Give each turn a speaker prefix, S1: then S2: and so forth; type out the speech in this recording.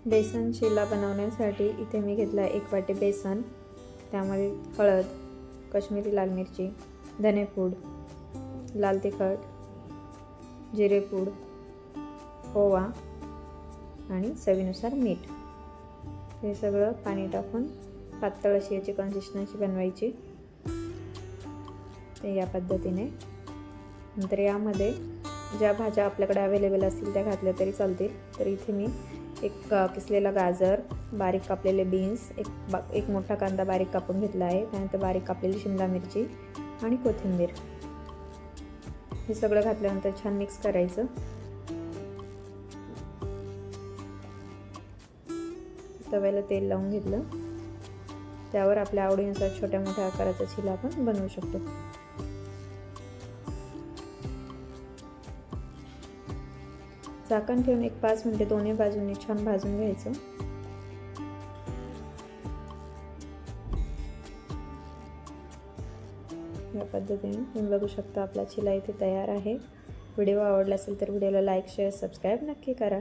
S1: बेसन चिला बनवण्यासाठी इथे मी घेतला 1 वाटी बेसन, त्यामध्ये हळद, काश्मीरी लाल मिरची, धनेपूड, लाल तिखट, जिरेपूड, ओवा आणि चवीनुसार मीठ. हे सगळं पाणी टाकून पातळ अशी याची कन्सिस्टन्सी बनवायची. ते या पद्धतीने. नंतर यामध्ये ज्या भाज्या आपल्याकडे अवेलेबल असतील त्या घातल्या तरी चालतील. तर इथे मी एक किसलेला गाजर, बारीक कापलेले बीन्स, एक मोठा कांदा बारीक कापून घेतला आहे. त्यानंतर बारीक कापलेली शिमला मिरची आणि कोथिंबीर. हे सगळं घातल्यानंतर छान मिक्स करायचं. तव्याला तेल लावून घेतलं. त्यावर आपल्या आवडीनुसार छोट्या मोठ्या आकाराचा चिला आपण बनवू शकतो. झाकण ठेवून 5 मिनिटे दोन्ही बाजूंनी छान भाजून घ्यायचं. या पद्धतीने तुम्ही बघू शकता आपला चिला इथे तयार आहे. व्हिडिओ आवडला असेल तर व्हिडिओला लाईक, शेअर, सबस्क्राईब नक्की करा.